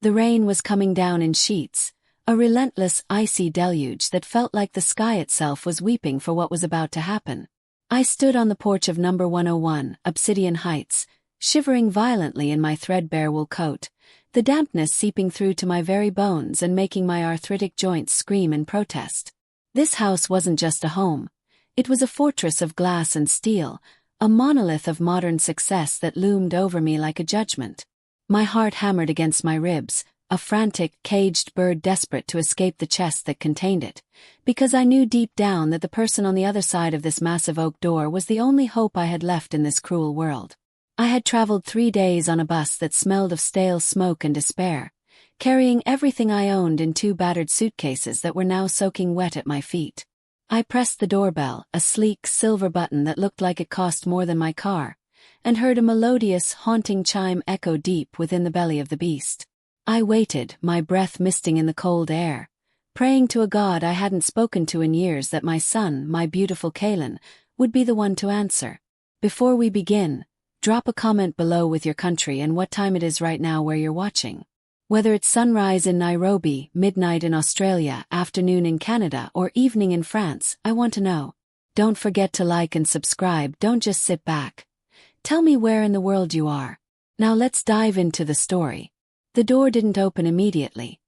The rain was coming down in sheets, a relentless icy deluge that felt like the sky itself was weeping for what was about to happen. I stood on the porch of number 101, Obsidian Heights, shivering violently in my threadbare wool coat, the dampness seeping through to my very bones and making my arthritic joints scream in protest. This house wasn't just a home. It was a fortress of glass and steel, a monolith of modern success that loomed over me like a judgment. My heart hammered against my ribs, a frantic, caged bird desperate to escape the chest that contained it, because I knew deep down that the person on the other side of this massive oak door was the only hope I had left in this cruel world. I had traveled 3 days on a bus that smelled of stale smoke and despair, carrying everything I owned in 2 battered suitcases that were now soaking wet at my feet. I pressed the doorbell, a sleek silver button that looked like it cost more than my car, and heard a melodious, haunting chime echo deep within the belly of the beast. I waited, my breath misting in the cold air, praying to a god I hadn't spoken to in years that my son, my beautiful Kaylin, would be the one to answer. Before we begin, drop a comment below with your country and what time it is right now where you're watching. Whether it's sunrise in Nairobi, midnight in Australia, afternoon in Canada, or evening in France, I want to know. Don't forget to like and subscribe, don't just sit back. Tell me where in the world you are. Now let's dive into the story. The door didn't open immediately.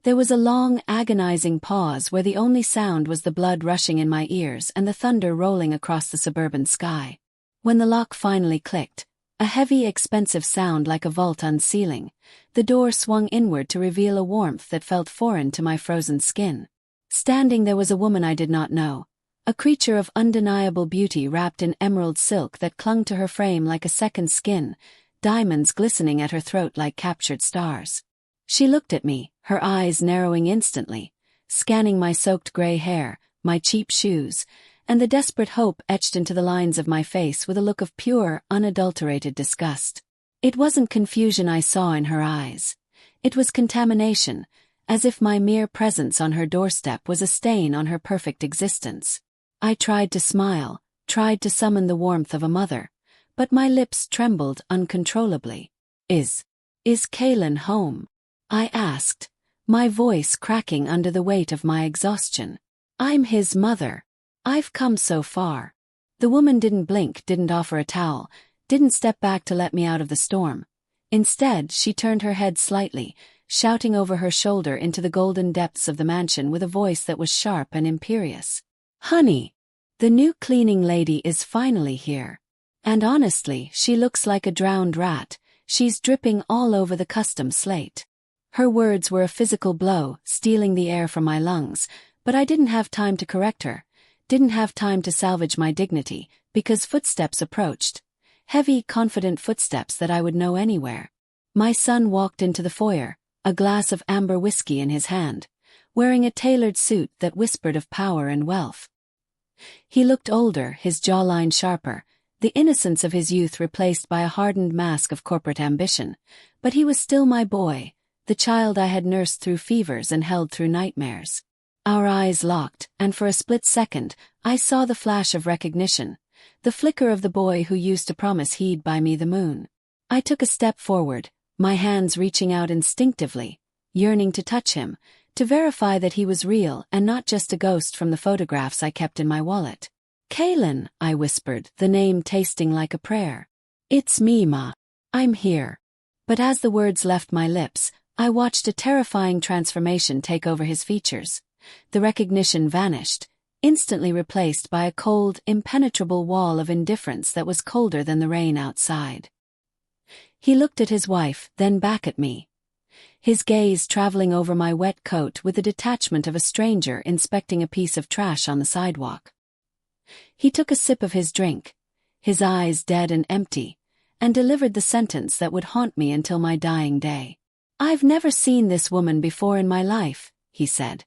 There was a long, agonizing pause where the only sound was the blood rushing in my ears and the thunder rolling across the suburban sky. When the lock finally clicked, a heavy, expensive sound like a vault unsealing, the door swung inward to reveal a warmth that felt foreign to my frozen skin. Standing there was a woman I did not know, a creature of undeniable beauty wrapped in emerald silk that clung to her frame like a second skin, diamonds glistening at her throat like captured stars. She looked at me, her eyes narrowing instantly, scanning my soaked gray hair, my cheap shoes, and the desperate hope etched into the lines of my face with a look of pure, unadulterated disgust. It wasn't confusion I saw in her eyes. It was contamination, as if my mere presence on her doorstep was a stain on her perfect existence. I tried to smile, tried to summon the warmth of a mother, but my lips trembled uncontrollably. Is Kaylin home? I asked, my voice cracking under the weight of my exhaustion. I'm his mother. I've come so far. The woman didn't blink, didn't offer a towel, didn't step back to let me out of the storm. Instead, she turned her head slightly, shouting over her shoulder into the golden depths of the mansion with a voice that was sharp and imperious. Honey, the new cleaning lady is finally here. And honestly, she looks like a drowned rat. She's dripping all over the custom slate. Her words were a physical blow, stealing the air from my lungs, but I didn't have time to correct her, didn't have time to salvage my dignity, because footsteps approached. Heavy, confident footsteps that I would know anywhere. My son walked into the foyer, a glass of amber whiskey in his hand, wearing a tailored suit that whispered of power and wealth. He looked older, his jawline sharper, the innocence of his youth replaced by a hardened mask of corporate ambition, but he was still my boy, the child I had nursed through fevers and held through nightmares. Our eyes locked, and for a split second, I saw the flash of recognition, the flicker of the boy who used to promise he'd buy me the moon. I took a step forward, my hands reaching out instinctively, yearning to touch him, to verify that he was real and not just a ghost from the photographs I kept in my wallet. Kaylin, I whispered, the name tasting like a prayer. It's me, Ma. I'm here. But as the words left my lips, I watched a terrifying transformation take over his features. The recognition vanished, instantly replaced by a cold, impenetrable wall of indifference that was colder than the rain outside. He looked at his wife, then back at me, his gaze traveling over my wet coat with the detachment of a stranger inspecting a piece of trash on the sidewalk. He took a sip of his drink, his eyes dead and empty, and delivered the sentence that would haunt me until my dying day. I've never seen this woman before in my life, he said,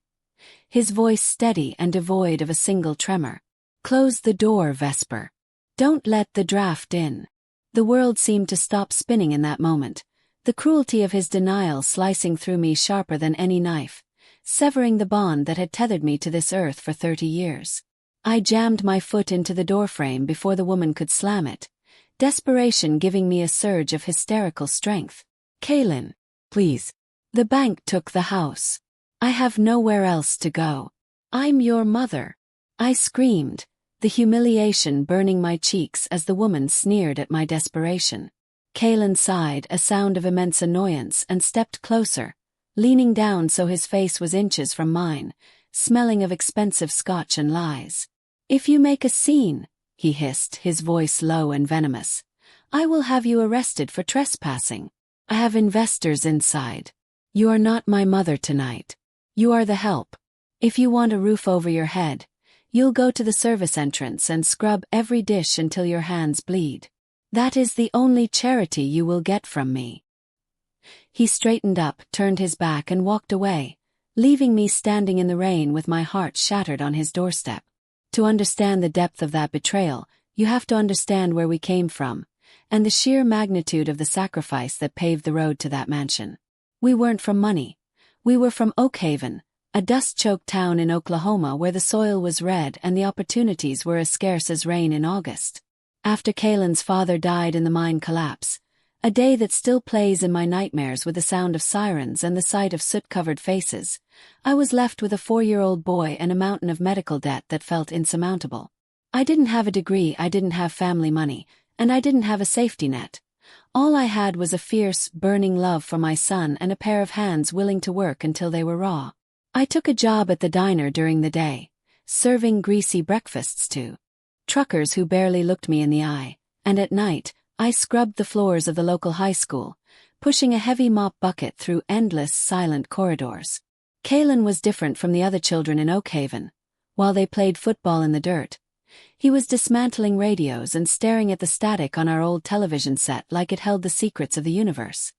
his voice steady and devoid of a single tremor. Close the door, Vesper. Don't let the draft in. The world seemed to stop spinning in that moment, the cruelty of his denial slicing through me sharper than any knife, severing the bond that had tethered me to this earth for 30 years. I jammed my foot into the doorframe before the woman could slam it, desperation giving me a surge of hysterical strength. Kaylin, please. The bank took the house. I have nowhere else to go. I'm your mother. I screamed, the humiliation burning my cheeks as the woman sneered at my desperation. Kalen sighed, a sound of immense annoyance, and stepped closer, leaning down so his face was inches from mine, smelling of expensive scotch and lies. If you make a scene, he hissed, his voice low and venomous, I will have you arrested for trespassing. I have investors inside. You are not my mother tonight. You are the help. If you want a roof over your head, you'll go to the service entrance and scrub every dish until your hands bleed. That is the only charity you will get from me. He straightened up, turned his back and walked away, leaving me standing in the rain with my heart shattered on his doorstep. To understand the depth of that betrayal, you have to understand where we came from, and the sheer magnitude of the sacrifice that paved the road to that mansion. We weren't from money. We were from Oak Haven, a dust-choked town in Oklahoma where the soil was red and the opportunities were as scarce as rain in August. After Kalen's father died in the mine collapse, a day that still plays in my nightmares with the sound of sirens and the sight of soot-covered faces, I was left with a 4-year-old boy and a mountain of medical debt that felt insurmountable. I didn't have a degree, I didn't have family money, and I didn't have a safety net. All I had was a fierce, burning love for my son and a pair of hands willing to work until they were raw. I took a job at the diner during the day, serving greasy breakfasts to truckers who barely looked me in the eye, and at night, I scrubbed the floors of the local high school, pushing a heavy mop bucket through endless, silent corridors. Kalen was different from the other children in Oak Haven. While they played football in the dirt, he was dismantling radios and staring at the static on our old television set like it held the secrets of the universe.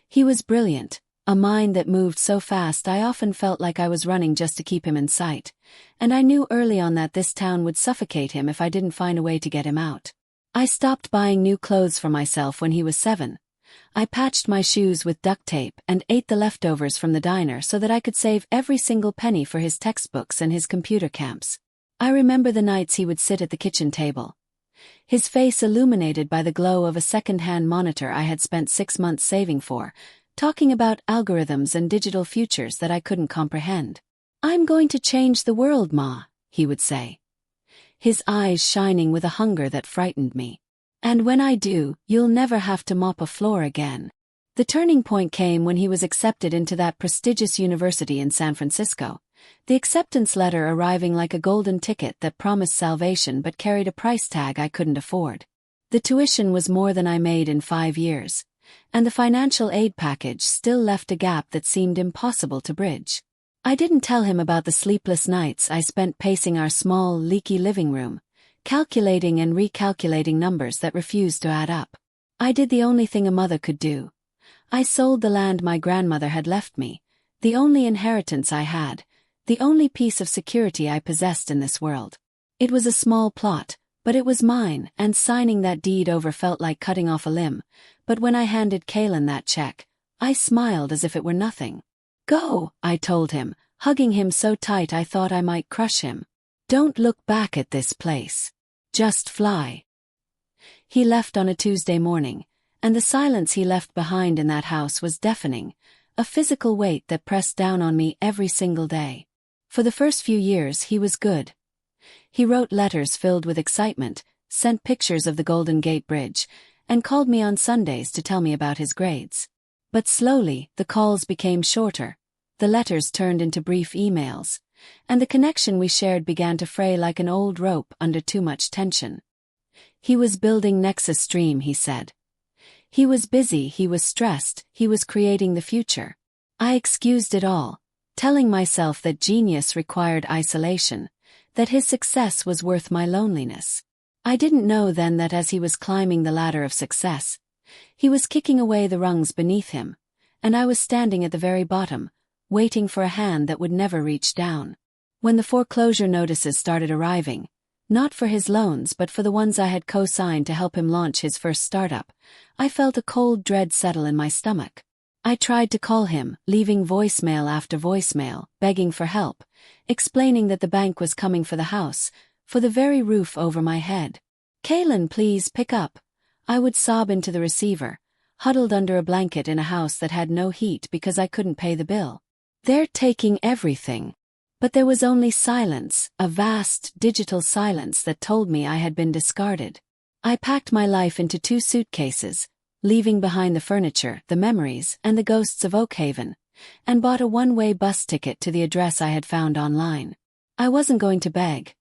He was brilliant, a mind that moved so fast I often felt like I was running just to keep him in sight, and I knew early on that this town would suffocate him if I didn't find a way to get him out. I stopped buying new clothes for myself when he was 7. I patched my shoes with duct tape and ate the leftovers from the diner so that I could save every single penny for his textbooks and his computer camps. I remember the nights he would sit at the kitchen table, his face illuminated by the glow of a second-hand monitor I had spent 6 months saving for, talking about algorithms and digital futures that I couldn't comprehend. I'm going to change the world, Ma, he would say, his eyes shining with a hunger that frightened me. And when I do, you'll never have to mop a floor again. The turning point came when he was accepted into that prestigious university in San Francisco, the acceptance letter arriving like a golden ticket that promised salvation but carried a price tag I couldn't afford. The tuition was more than I made in 5 years, and the financial aid package still left a gap that seemed impossible to bridge. I didn't tell him about the sleepless nights I spent pacing our small, leaky living room, calculating and recalculating numbers that refused to add up. I did the only thing a mother could do. I sold the land my grandmother had left me, the only inheritance I had, the only piece of security I possessed in this world. It was a small plot, but it was mine, and signing that deed over felt like cutting off a limb, but when I handed Kalen that check, I smiled as if it were nothing. Go, I told him, hugging him so tight I thought I might crush him. Don't look back at this place. Just fly. He left on a Tuesday morning, and the silence he left behind in that house was deafening, a physical weight that pressed down on me every single day. For the first few years he was good. He wrote letters filled with excitement, sent pictures of the Golden Gate Bridge, and called me on Sundays to tell me about his grades. But slowly, the calls became shorter, the letters turned into brief emails, and the connection we shared began to fray like an old rope under too much tension. He was building Nexus Stream, he said. He was busy, he was stressed, he was creating the future. I excused it all, telling myself that genius required isolation, that his success was worth my loneliness. I didn't know then that as he was climbing the ladder of success, he was kicking away the rungs beneath him, and I was standing at the very bottom, waiting for a hand that would never reach down. When the foreclosure notices started arriving, not for his loans but for the ones I had co-signed to help him launch his first startup, I felt a cold dread settle in my stomach. I tried to call him, leaving voicemail after voicemail, begging for help, explaining that the bank was coming for the house, for the very roof over my head. Kalen, please pick up. I would sob into the receiver, huddled under a blanket in a house that had no heat because I couldn't pay the bill. They're taking everything. But there was only silence, a vast, digital silence that told me I had been discarded. I packed my life into 2 suitcases, leaving behind the furniture, the memories, and the ghosts of Oakhaven, and bought a one-way bus ticket to the address I had found online. I wasn't going to beg.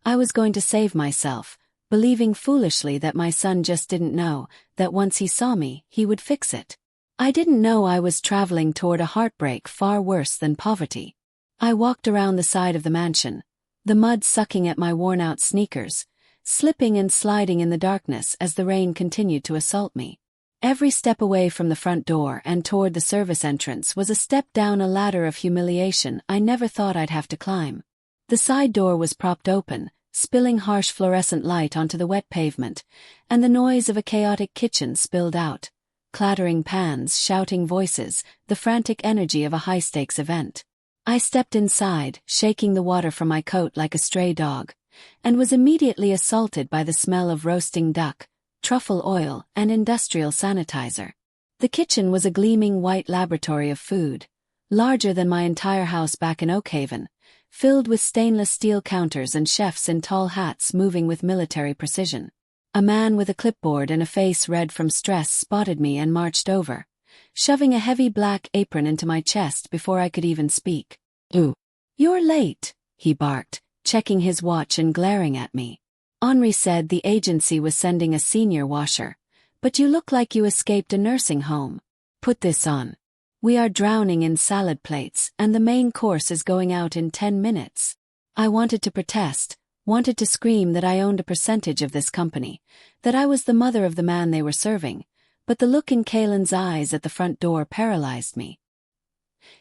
I was going to save myself, believing foolishly that my son just didn't know, that once he saw me, he would fix it. I didn't know I was traveling toward a heartbreak far worse than poverty. I walked around the side of the mansion, the mud sucking at my worn-out sneakers, slipping and sliding in the darkness as the rain continued to assault me. Every step away from the front door and toward the service entrance was a step down a ladder of humiliation I never thought I'd have to climb. The side door was propped open, spilling harsh fluorescent light onto the wet pavement, and the noise of a chaotic kitchen spilled out. Clattering pans, shouting voices, the frantic energy of a high-stakes event. I stepped inside, shaking the water from my coat like a stray dog, and was immediately assaulted by the smell of roasting duck, truffle oil, and industrial sanitizer. The kitchen was a gleaming white laboratory of food, larger than my entire house back in Oakhaven, filled with stainless steel counters and chefs in tall hats moving with military precision. A man with a clipboard and a face red from stress spotted me and marched over, shoving a heavy black apron into my chest before I could even speak. "Ooh, you're late," he barked, checking his watch and glaring at me. "Henri said the agency was sending a senior washer, but you look like you escaped a nursing home. Put this on. We are drowning in salad plates, and the main course is going out in 10 minutes. I wanted to protest, wanted to scream that I owned a percentage of this company, that I was the mother of the man they were serving, but the look in Kalen's eyes at the front door paralyzed me.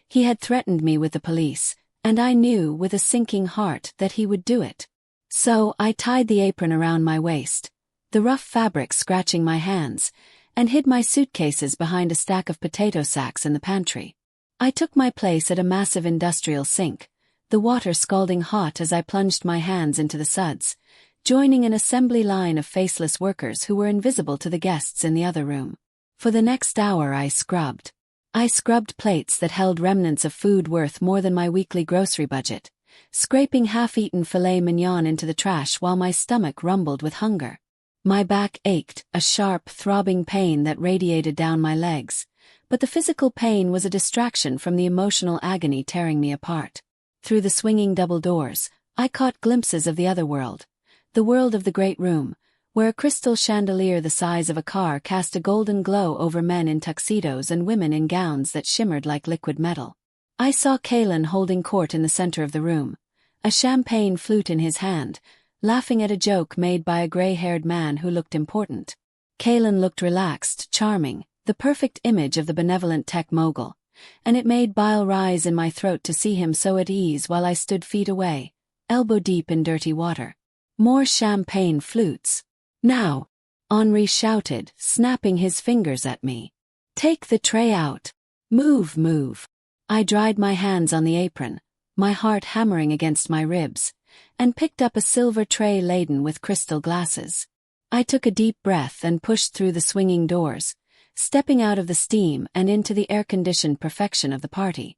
He had threatened me with the police, and I knew with a sinking heart that he would do it. So I tied the apron around my waist, the rough fabric scratching my hands, and hid my suitcases behind a stack of potato sacks in the pantry. I took my place at a massive industrial sink, the water scalding hot as I plunged my hands into the suds, joining an assembly line of faceless workers who were invisible to the guests in the other room. For the next hour I scrubbed. I scrubbed plates that held remnants of food worth more than my weekly grocery budget, scraping half-eaten filet mignon into the trash while my stomach rumbled with hunger. My back ached, a sharp, throbbing pain that radiated down my legs, but the physical pain was a distraction from the emotional agony tearing me apart. Through the swinging double doors, I caught glimpses of the other world, the world of the great room, where a crystal chandelier the size of a car cast a golden glow over men in tuxedos and women in gowns that shimmered like liquid metal. I saw Kalen holding court in the center of the room, a champagne flute in his hand, laughing at a joke made by a gray-haired man who looked important. Kalen looked relaxed, charming, the perfect image of the benevolent tech mogul, and it made bile rise in my throat to see him so at ease while I stood feet away, elbow-deep in dirty water. More champagne flutes. "Now!" Henri shouted, snapping his fingers at me. "Take the tray out. Move, move." I dried my hands on the apron, my heart hammering against my ribs, and picked up a silver tray laden with crystal glasses. I took a deep breath and pushed through the swinging doors, stepping out of the steam and into the air-conditioned perfection of the party.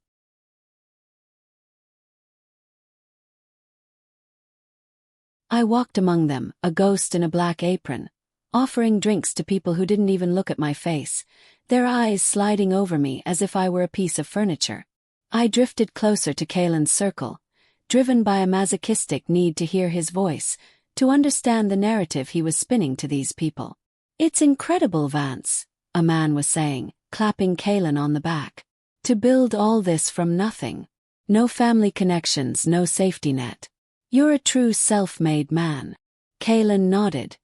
I walked among them, a ghost in a black apron, offering drinks to people who didn't even look at my face, their eyes sliding over me as if I were a piece of furniture. I drifted closer to Kalen's circle, driven by a masochistic need to hear his voice, to understand the narrative he was spinning to these people. "It's incredible, Vance," a man was saying, clapping Kalen on the back. "To build all this from nothing. No family connections, no safety net. You're a true self-made man." Kalen nodded,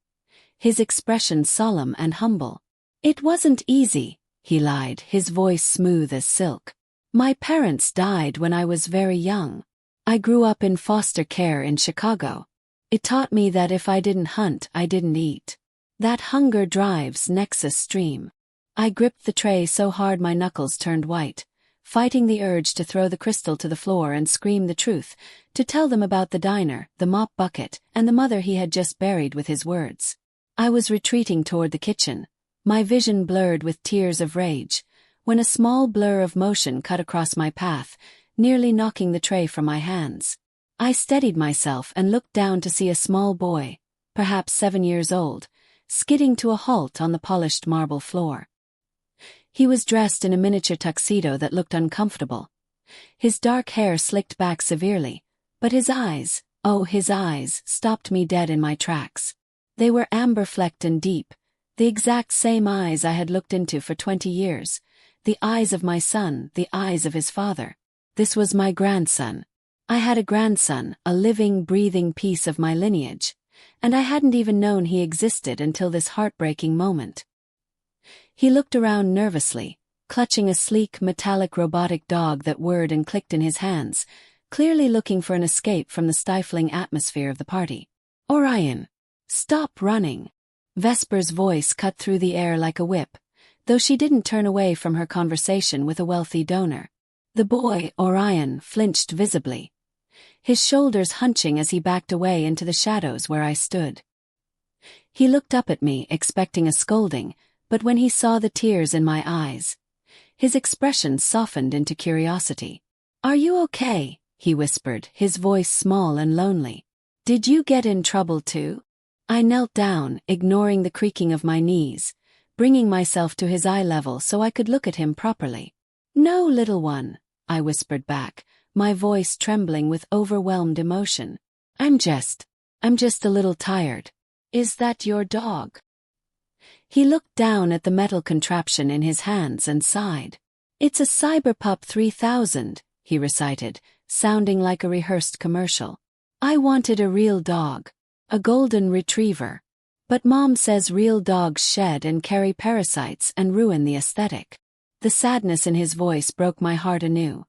his expression solemn and humble. "It wasn't easy," he lied, his voice smooth as silk. "My parents died when I was very young. I grew up in foster care in Chicago. It taught me that if I didn't hunt, I didn't eat. That hunger drives Nexus Stream." I gripped the tray so hard my knuckles turned white, fighting the urge to throw the crystal to the floor and scream the truth, to tell them about the diner, the mop bucket, and the mother he had just buried with his words. I was retreating toward the kitchen, my vision blurred with tears of rage, when a small blur of motion cut across my path, nearly knocking the tray from my hands. I steadied myself and looked down to see a small boy, perhaps 7 years old, skidding to a halt on the polished marble floor. He was dressed in a miniature tuxedo that looked uncomfortable. His dark hair slicked back severely, but his eyes, oh his eyes, stopped me dead in my tracks. They were amber-flecked and deep, the exact same eyes I had looked into for 20 years, the eyes of my son, the eyes of his father. This was my grandson. I had a grandson, a living, breathing piece of my lineage, and I hadn't even known he existed until this heartbreaking moment. He looked around nervously, clutching a sleek, metallic robotic dog that whirred and clicked in his hands, clearly looking for an escape from the stifling atmosphere of the party. "Orion! Stop running!" Vesper's voice cut through the air like a whip, though she didn't turn away from her conversation with a wealthy donor. The boy, Orion, flinched visibly, his shoulders hunching as he backed away into the shadows where I stood. He looked up at me, expecting a scolding, but when he saw the tears in my eyes, his expression softened into curiosity. "Are you okay?" he whispered, his voice small and lonely. "Did you get in trouble too?" I knelt down, ignoring the creaking of my knees, bringing myself to his eye level so I could look at him properly. "No, little one," I whispered back, my voice trembling with overwhelmed emotion. I'm just a little tired. Is that your dog?" He looked down at the metal contraption in his hands and sighed. "It's a Cyberpup 3000, he recited, sounding like a rehearsed commercial. "I wanted a real dog, a golden retriever. But Mom says real dogs shed and carry parasites and ruin the aesthetic." The sadness in his voice broke my heart anew.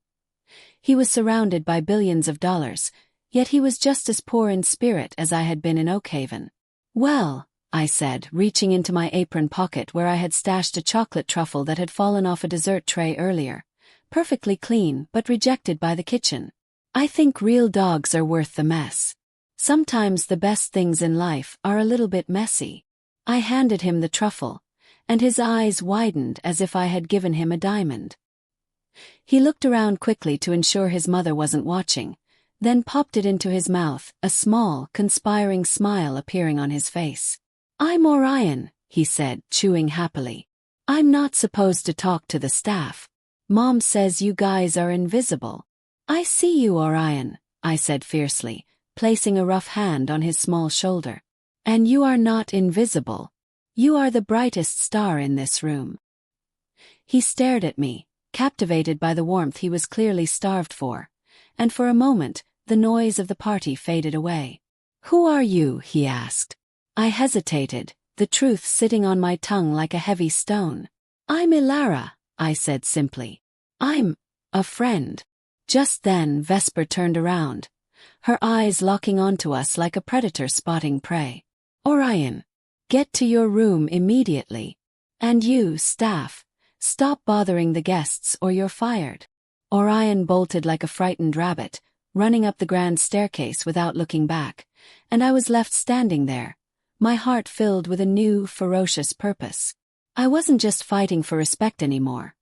He was surrounded by billions of dollars, yet he was just as poor in spirit as I had been in Oakhaven. "Well," I said, reaching into my apron pocket where I had stashed a chocolate truffle that had fallen off a dessert tray earlier, perfectly clean but rejected by the kitchen. "I think real dogs are worth the mess. Sometimes the best things in life are a little bit messy." I handed him the truffle, and his eyes widened as if I had given him a diamond. He looked around quickly to ensure his mother wasn't watching, then popped it into his mouth, a small, conspiring smile appearing on his face. "I'm Orion," he said, chewing happily. "I'm not supposed to talk to the staff. Mom says you guys are invisible." "I see you, Orion," I said fiercely, placing a rough hand on his small shoulder. "And you are not invisible. You are the brightest star in this room." He stared at me, captivated by the warmth he was clearly starved for, and for a moment, the noise of the party faded away. "Who are you?" he asked. I hesitated, the truth sitting on my tongue like a heavy stone. "I'm Ilara," I said simply. "I'm a friend." Just then Vesper turned around, her eyes locking onto us like a predator spotting prey. "Orion, get to your room immediately. And you, staff, stop bothering the guests or you're fired." Orion bolted like a frightened rabbit, running up the grand staircase without looking back, and I was left standing there, my heart filled with a new, ferocious purpose. I wasn't just fighting for respect anymore.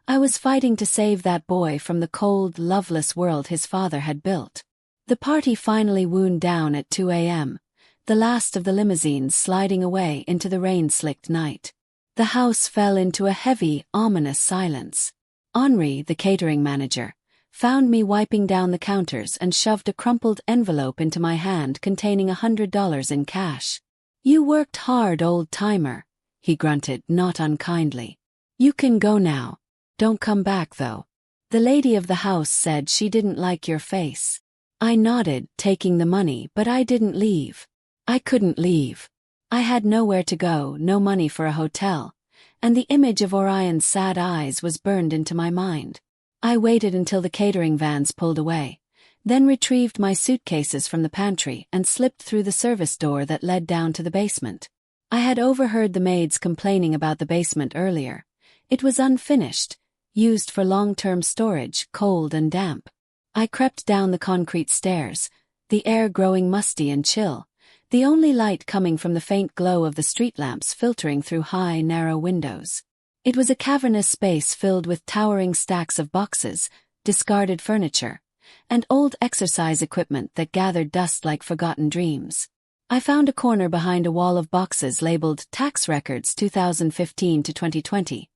I was fighting to save that boy from the cold, loveless world his father had built. The party finally wound down at 2 a.m., the last of the limousines sliding away into the rain-slicked night. The house fell into a heavy, ominous silence. Henri, the catering manager, found me wiping down the counters and shoved a crumpled envelope into my hand containing $100 in cash. "You worked hard, old-timer," he grunted, not unkindly. "You can go now. Don't come back, though. The lady of the house said she didn't like your face." I nodded, taking the money, but I didn't leave. I couldn't leave. I had nowhere to go, no money for a hotel, and the image of Orion's sad eyes was burned into my mind. I waited until the catering vans pulled away, then retrieved my suitcases from the pantry and slipped through the service door that led down to the basement. I had overheard the maids complaining about the basement earlier. It was unfinished, used for long-term storage, cold and damp. I crept down the concrete stairs, the air growing musty and chill, the only light coming from the faint glow of the street lamps filtering through high, narrow windows. It was a cavernous space filled with towering stacks of boxes, discarded furniture, and old exercise equipment that gathered dust like forgotten dreams. I found a corner behind a wall of boxes labeled Tax Records 2015 to 2020,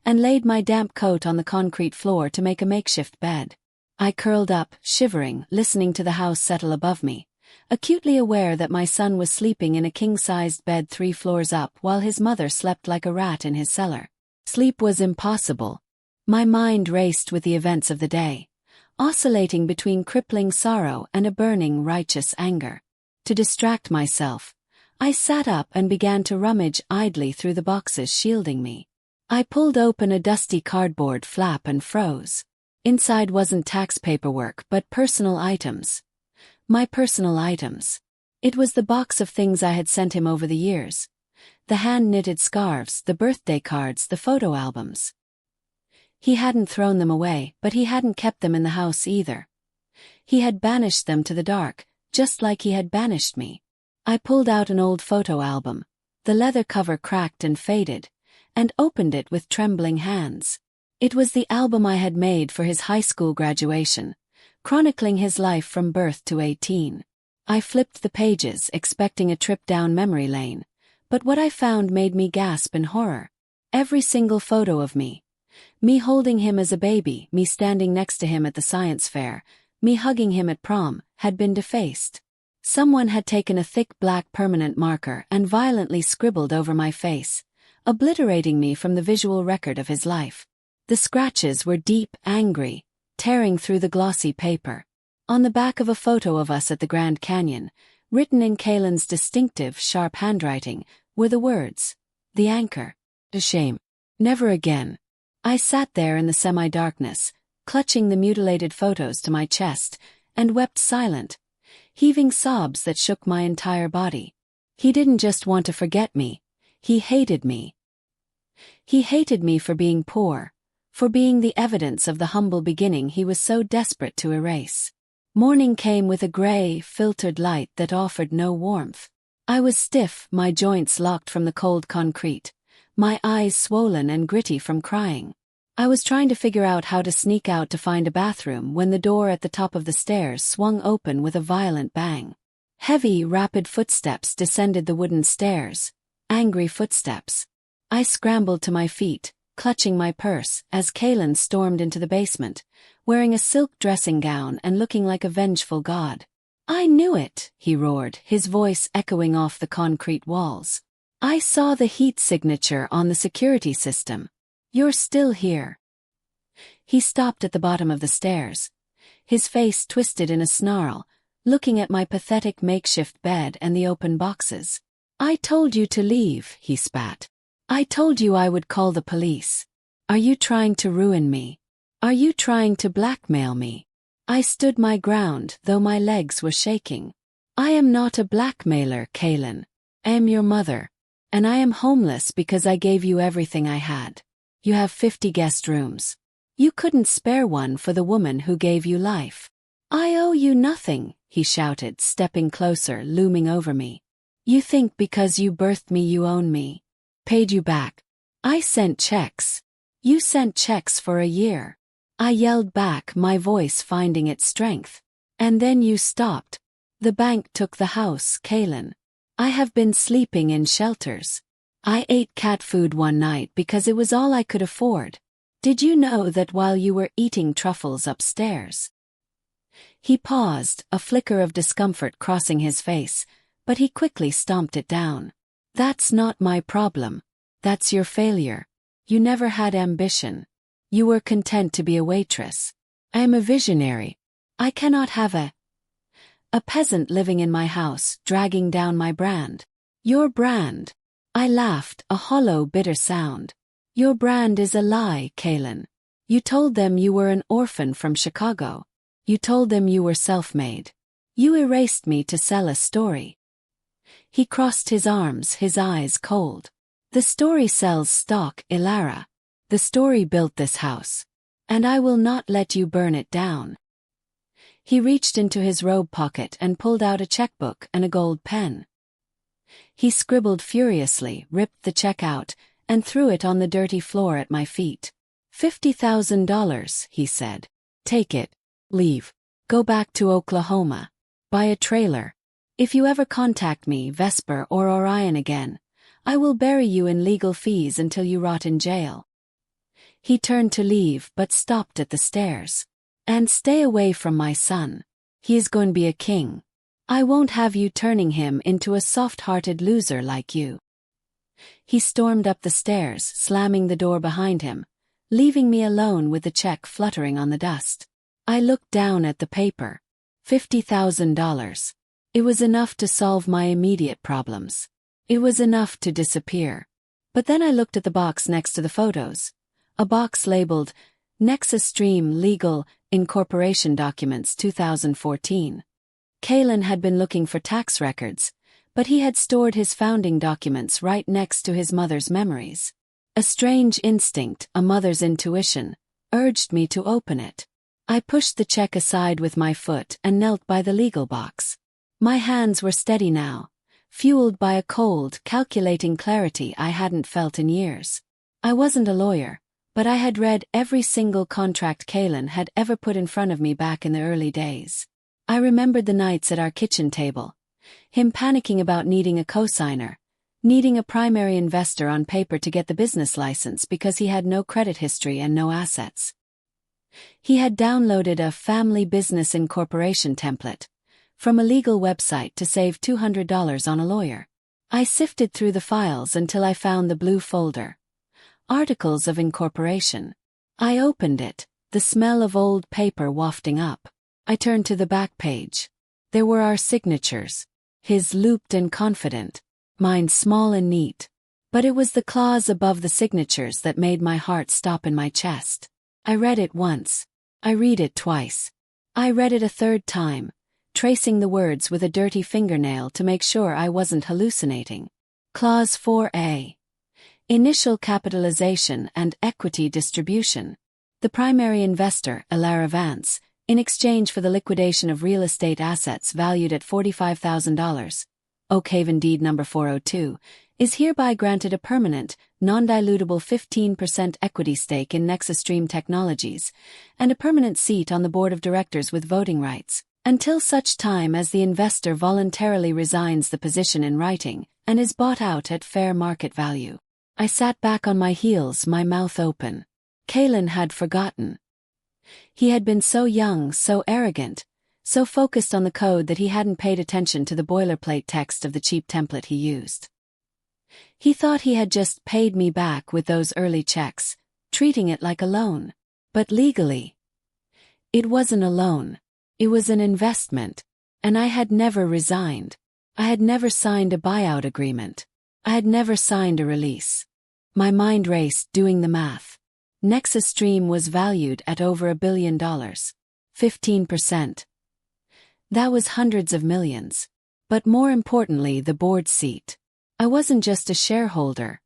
and laid my damp coat on the concrete floor to make a makeshift bed. I curled up, shivering, listening to the house settle above me, acutely aware that my son was sleeping in a king-sized bed 3 floors up while his mother slept like a rat in his cellar. Sleep was impossible. My mind raced with the events of the day, oscillating between crippling sorrow and a burning righteous anger. To distract myself, I sat up and began to rummage idly through the boxes shielding me. I pulled open a dusty cardboard flap and froze. Inside wasn't tax paperwork but personal items. My personal items. It was the box of things I had sent him over the years. The hand-knitted scarves, the birthday cards, the photo albums. He hadn't thrown them away, but he hadn't kept them in the house either. He had banished them to the dark, just like he had banished me. I pulled out an old photo album, the leather cover cracked and faded, and opened it with trembling hands. It was the album I had made for his high school graduation, chronicling his life from birth to 18. I flipped the pages, expecting a trip down memory lane, but what I found made me gasp in horror. Every single photo of me holding him as a baby, me standing next to him at the science fair, me hugging him at prom, had been defaced. Someone had taken a thick black permanent marker and violently scribbled over my face, obliterating me from the visual record of his life. The scratches were deep, angry, tearing through the glossy paper. On the back of a photo of us at the Grand Canyon, written in Kalen's distinctive, sharp handwriting, were the words, "The anchor. To shame. Never again." I sat there in the semi-darkness, clutching the mutilated photos to my chest, and wept silent, heaving sobs that shook my entire body. He didn't just want to forget me, he hated me. He hated me for being poor, for being the evidence of the humble beginning he was so desperate to erase. Morning came with a gray, filtered light that offered no warmth. I was stiff, my joints locked from the cold concrete, my eyes swollen and gritty from crying. I was trying to figure out how to sneak out to find a bathroom when the door at the top of the stairs swung open with a violent bang. Heavy, rapid footsteps descended the wooden stairs, angry footsteps. I scrambled to my feet, clutching my purse, as Kalen stormed into the basement, wearing a silk dressing gown and looking like a vengeful god. "I knew it," he roared, his voice echoing off the concrete walls. "I saw the heat signature on the security system. You're still here." He stopped at the bottom of the stairs, his face twisted in a snarl, looking at my pathetic makeshift bed and the open boxes. "I told you to leave," he spat. "I told you I would call the police. Are you trying to ruin me? Are you trying to blackmail me?" I stood my ground, though my legs were shaking. "I am not a blackmailer, Kalen. I am your mother. And I am homeless because I gave you everything I had. You have 50 guest rooms. You couldn't spare one for the woman who gave you life. I owe you nothing," he shouted, stepping closer, looming over me. "You think because you birthed me you own me? Paid you back. I sent checks. You sent checks for a year." I yelled back, my voice finding its strength. "And then you stopped. The bank took the house, Kalen. I have been sleeping in shelters. I ate cat food one night because it was all I could afford. Did you know that while you were eating truffles upstairs?" He paused, a flicker of discomfort crossing his face, but he quickly stomped it down. "That's not my problem. That's your failure. You never had ambition. You were content to be a waitress. I am a visionary. I cannot have a peasant living in my house, dragging down my brand." "Your brand?" I laughed, a hollow, bitter sound. "Your brand is a lie, Kalen. You told them you were an orphan from Chicago. You told them you were self-made. You erased me to sell a story." He crossed his arms, his eyes cold. "The story sells stock, Ilara. The story built this house. And I will not let you burn it down." He reached into his robe pocket and pulled out a checkbook and a gold pen. He scribbled furiously, ripped the check out, and threw it on the dirty floor at my feet. $50,000, he said. Take it. Leave. Go back to Oklahoma. Buy a trailer. If you ever contact me, Vesper or Orion again, I will bury you in legal fees until you rot in jail. He turned to leave but stopped at the stairs. And stay away from my son. He is going to be a king. I won't have you turning him into a soft-hearted loser like you. He stormed up the stairs, slamming the door behind him, leaving me alone with the check fluttering on the dust. I looked down at the paper. $50,000. It was enough to solve my immediate problems. It was enough to disappear. But then I looked at the box next to the photos. A box labeled, Nexus Stream Legal Incorporation Documents 2014. Kalen had been looking for tax records, but he had stored his founding documents right next to his mother's memories. A strange instinct, a mother's intuition, urged me to open it. I pushed the check aside with my foot and knelt by the legal box. My hands were steady now, fueled by a cold, calculating clarity I hadn't felt in years. I wasn't a lawyer, but I had read every single contract Kalen had ever put in front of me back in the early days. I remembered the nights at our kitchen table, him panicking about needing a cosigner, needing a primary investor on paper to get the business license because he had no credit history and no assets. He had downloaded a family business incorporation template from a legal website to save $200 on a lawyer. I sifted through the files until I found the blue folder. Articles of incorporation. I opened it, the smell of old paper wafting up. I turned to the back page. There were our signatures. His looped and confident, mine small and neat. But it was the clause above the signatures that made my heart stop in my chest. I read it once. I read it twice. I read it a third time, tracing the words with a dirty fingernail to make sure I wasn't hallucinating. Clause 4A. Initial capitalization and equity distribution. The primary investor, Elara Vance, in exchange for the liquidation of real estate assets valued at $45,000, Oakhaven Deed Number 402, is hereby granted a permanent, non-dilutable 15% equity stake in Nexus Stream Technologies, and a permanent seat on the board of directors with voting rights, until such time as the investor voluntarily resigns the position in writing and is bought out at fair market value. I sat back on my heels, my mouth open. Kalen had forgotten. He had been so young, so arrogant, so focused on the code that he hadn't paid attention to the boilerplate text of the cheap template he used. He thought he had just paid me back with those early checks, treating it like a loan. But legally, it wasn't a loan. It was an investment. And I had never resigned. I had never signed a buyout agreement. I had never signed a release. My mind raced, doing the math. Nexus Stream was valued at over $1 billion. 15%. That was hundreds of millions. But more importantly, the board seat. I wasn't just a shareholder.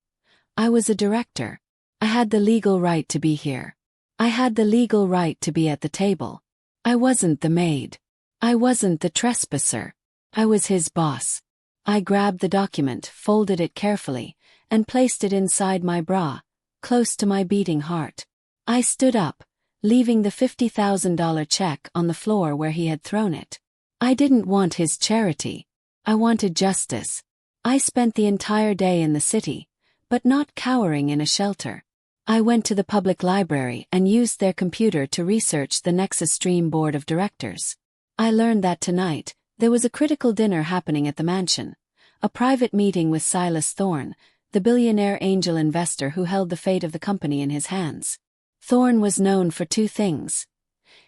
I was a director. I had the legal right to be here. I had the legal right to be at the table. I wasn't the maid. I wasn't the trespasser. I was his boss. I grabbed the document, folded it carefully, and placed it inside my bra, close to my beating heart. I stood up, leaving the $50,000 check on the floor where he had thrown it. I didn't want his charity. I wanted justice. I spent the entire day in the city, but not cowering in a shelter. I went to the public library and used their computer to research the Nexus Stream board of directors. I learned that tonight, there was a critical dinner happening at the mansion, a private meeting with Silas Thorne, the billionaire angel investor who held the fate of the company in his hands. Thorne was known for two things: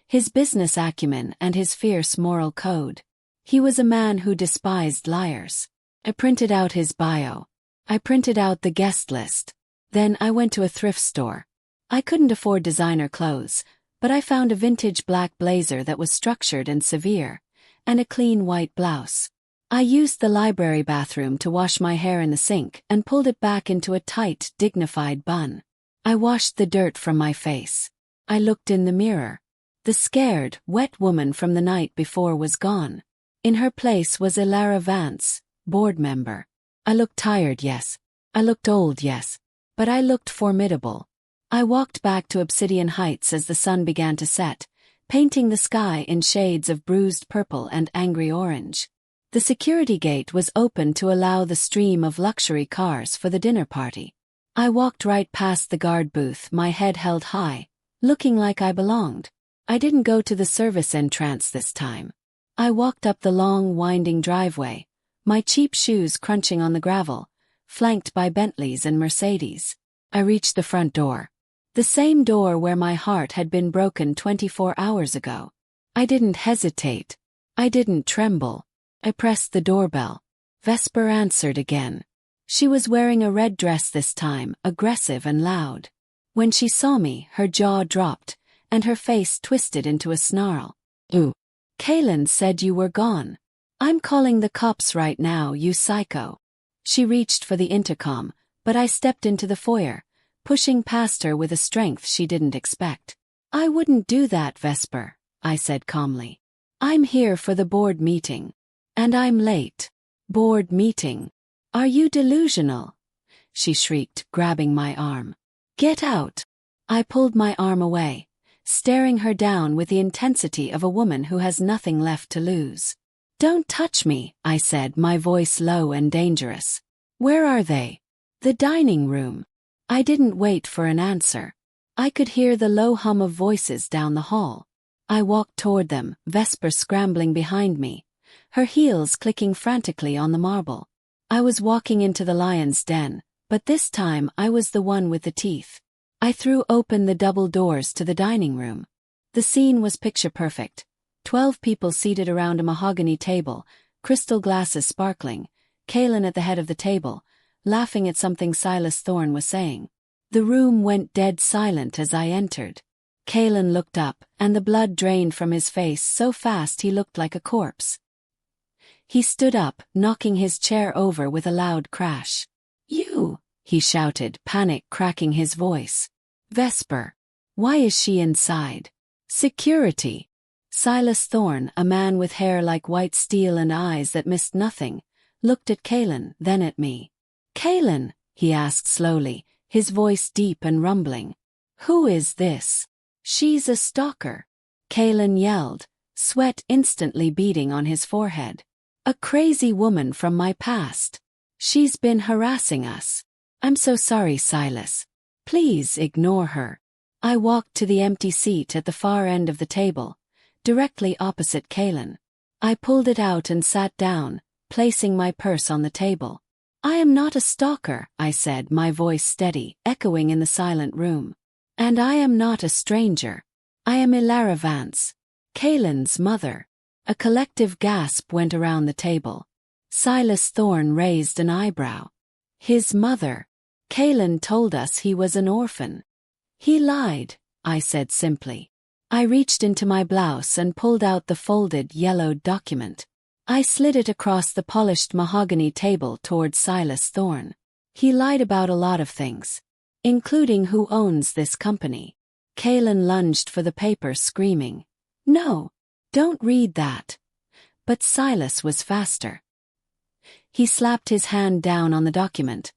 his business acumen and his fierce moral code. He was a man who despised liars. I printed out his bio. I printed out the guest list. Then I went to a thrift store. I couldn't afford designer clothes, but I found a vintage black blazer that was structured and severe, and a clean white blouse. I used the library bathroom to wash my hair in the sink and pulled it back into a tight, dignified bun. I washed the dirt from my face. I looked in the mirror. The scared, wet woman from the night before was gone. In her place was Elara Vance, board member. I looked tired, yes. I looked old, yes. But I looked formidable. I walked back to Obsidian Heights as the sun began to set, painting the sky in shades of bruised purple and angry orange. The security gate was open to allow the stream of luxury cars for the dinner party. I walked right past the guard booth, my head held high, looking like I belonged. I didn't go to the service entrance this time. I walked up the long, winding driveway, my cheap shoes crunching on the gravel, flanked by Bentleys and Mercedes. I reached the front door. The same door where my heart had been broken 24 hours ago. I didn't hesitate. I didn't tremble. I pressed the doorbell. Vesper answered again. She was wearing a red dress this time, aggressive and loud. When she saw me, her jaw dropped, and her face twisted into a snarl. "Ooh. Kaylin said you were gone. I'm calling the cops right now, you psycho." She reached for the intercom, but I stepped into the foyer, pushing past her with a strength she didn't expect. "I wouldn't do that, Vesper," I said calmly. "I'm here for the board meeting. And I'm late." "Board meeting? Are you delusional?" she shrieked, grabbing my arm. "Get out." I pulled my arm away, staring her down with the intensity of a woman who has nothing left to lose. "Don't touch me," I said, my voice low and dangerous. "Where are they?" "The dining room." I didn't wait for an answer. I could hear the low hum of voices down the hall. I walked toward them, Vesper scrambling behind me, her heels clicking frantically on the marble. I was walking into the lion's den, but this time I was the one with the teeth. I threw open the double doors to the dining room. The scene was picture-perfect. 12 people seated around a mahogany table, crystal glasses sparkling, Kaylin at the head of the table, laughing at something Silas Thorne was saying. The room went dead silent as I entered. Kaylin looked up, and the blood drained from his face so fast he looked like a corpse. He stood up, knocking his chair over with a loud crash. "You!" he shouted, panic cracking his voice. "Vesper. Why is she inside?" "Security." Silas Thorne, a man with hair like white steel and eyes that missed nothing, looked at Kaylin, then at me. "Kaylin," he asked slowly, his voice deep and rumbling. "Who is this?" "She's a stalker," Kaylin yelled, sweat instantly beading on his forehead. "A crazy woman from my past. She's been harassing us." "I'm so sorry, Silas. Please ignore her." I walked to the empty seat at the far end of the table, directly opposite Kaylin. I pulled it out and sat down, placing my purse on the table. "I am not a stalker," I said, my voice steady, echoing in the silent room. "And I am not a stranger. I am Ilara Vance, Kaylin's mother." A collective gasp went around the table. Silas Thorne raised an eyebrow. "His mother? Kaylin told us he was an orphan." "He lied," I said simply. I reached into my blouse and pulled out the folded, yellowed document. I slid it across the polished mahogany table toward Silas Thorne. "He lied about a lot of things, including who owns this company." Kaylin lunged for the paper, screaming, "No, don't read that." But Silas was faster. He slapped his hand down on the document,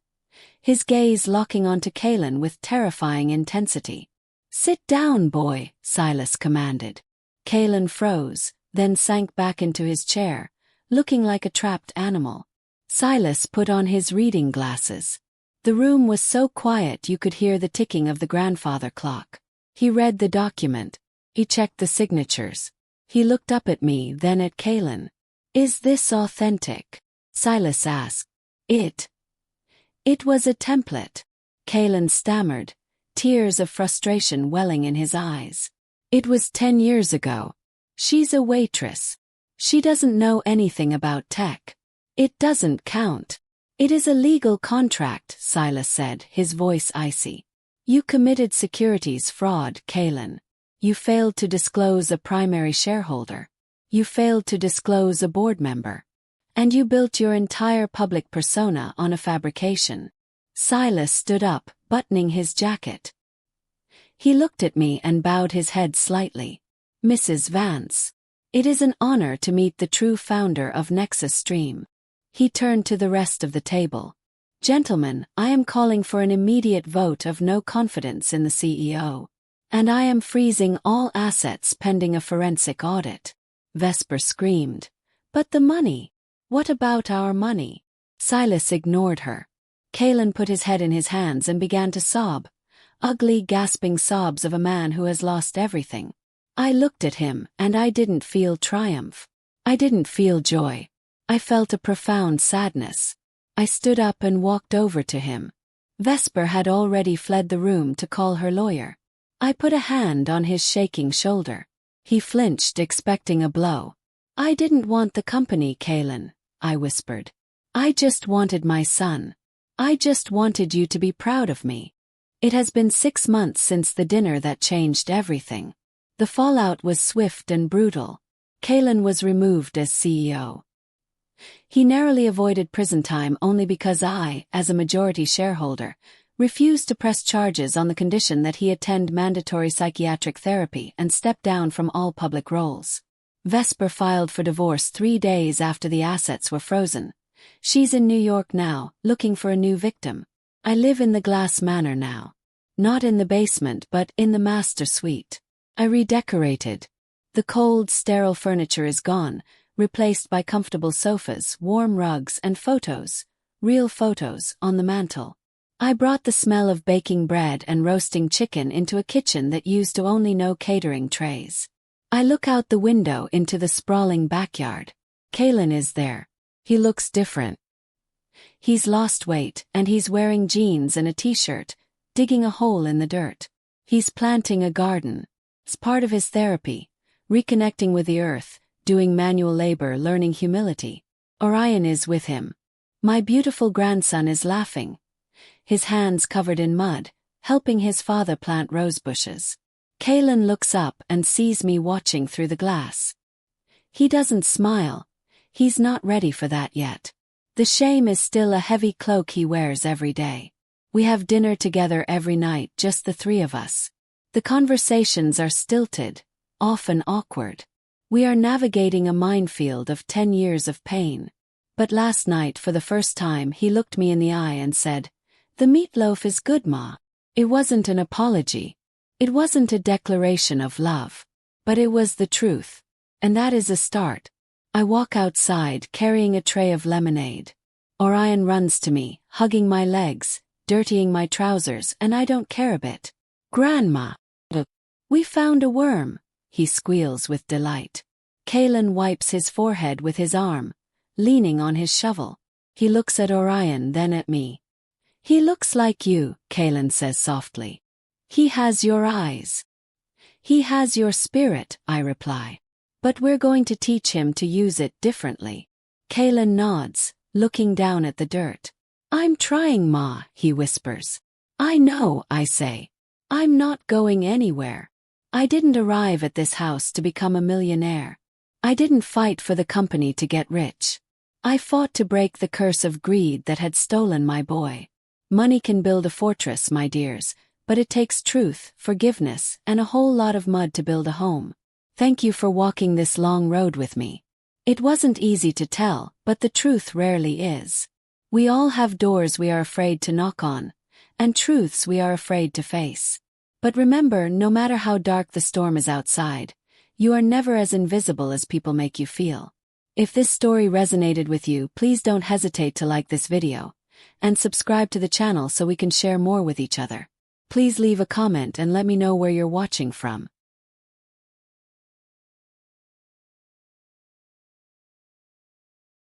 his gaze locking onto Kaylin with terrifying intensity. "Sit down, boy," Silas commanded. Kaylin froze, then sank back into his chair, looking like a trapped animal. Silas put on his reading glasses. The room was so quiet you could hear the ticking of the grandfather clock. He read the document. He checked the signatures. He looked up at me, then at Kaylin. "Is this authentic?" Silas asked. It was a template," Kaylin stammered, tears of frustration welling in his eyes. "It was 10 years ago. She's a waitress. She doesn't know anything about tech. It doesn't count." "It is a legal contract," Silas said, his voice icy. "You committed securities fraud, Kaylin. You failed to disclose a primary shareholder. You failed to disclose a board member. And you built your entire public persona on a fabrication." Silas stood up, buttoning his jacket. He looked at me and bowed his head slightly. "Mrs. Vance, it is an honor to meet the true founder of Nexus Stream." He turned to the rest of the table. Gentlemen, I am calling for an immediate vote of no confidence in the CEO. And I am freezing all assets pending a forensic audit. Vesper screamed. But the money? What about our money? Silas ignored her. Kalen put his head in his hands and began to sob. Ugly, gasping sobs of a man who has lost everything. I looked at him, and I didn't feel triumph. I didn't feel joy. I felt a profound sadness. I stood up and walked over to him. Vesper had already fled the room to call her lawyer. I put a hand on his shaking shoulder. He flinched, expecting a blow. I didn't want the company, Kalen, I whispered. I just wanted my son. I just wanted you to be proud of me. It has been 6 months since the dinner that changed everything. The fallout was swift and brutal. Kalen was removed as CEO. He narrowly avoided prison time only because I, as a majority shareholder, refused to press charges on the condition that he attend mandatory psychiatric therapy and step down from all public roles. Vesper filed for divorce 3 days after the assets were frozen. She's in New York now, looking for a new victim. I live in the Glass Manor now. Not in the basement but in the master suite. I redecorated. The cold, sterile furniture is gone, replaced by comfortable sofas, warm rugs and photos, real photos, on the mantel. I brought the smell of baking bread and roasting chicken into a kitchen that used to only know catering trays. I look out the window into the sprawling backyard. Kalen is there. He looks different. He's lost weight, and he's wearing jeans and a t-shirt, digging a hole in the dirt. He's planting a garden. It's part of his therapy, reconnecting with the earth, doing manual labor, learning humility. Orion is with him. My beautiful grandson is laughing. His hands covered in mud, helping his father plant rose bushes. Kalen looks up and sees me watching through the glass. He doesn't smile. He's not ready for that yet. The shame is still a heavy cloak he wears every day. We have dinner together every night, just the 3 of us. The conversations are stilted, often awkward. We are navigating a minefield of 10 years of pain. But last night, for the first time, he looked me in the eye and said, "The meatloaf is good, Ma." It wasn't an apology. It wasn't a declaration of love. But it was the truth. And that is a start. I walk outside carrying a tray of lemonade. Orion runs to me, hugging my legs, dirtying my trousers, and I don't care a bit. "Grandma, we found a worm," he squeals with delight. Kalen wipes his forehead with his arm, leaning on his shovel. He looks at Orion, then at me. "He looks like you," Kalen says softly. "He has your eyes. He has your spirit," I reply. "But we're going to teach him to use it differently." Kalen nods, looking down at the dirt. "I'm trying, Ma," he whispers. "I know," I say. "I'm not going anywhere. I didn't arrive at this house to become a millionaire. I didn't fight for the company to get rich. I fought to break the curse of greed that had stolen my boy. Money can build a fortress, my dears, but it takes truth, forgiveness, and a whole lot of mud to build a home. Thank you for walking this long road with me. It wasn't easy to tell, but the truth rarely is. We all have doors we are afraid to knock on, and truths we are afraid to face. But remember, no matter how dark the storm is outside, you are never as invisible as people make you feel. If this story resonated with you, please don't hesitate to like this video, and subscribe to the channel so we can share more with each other. Please leave a comment and let me know where you're watching from.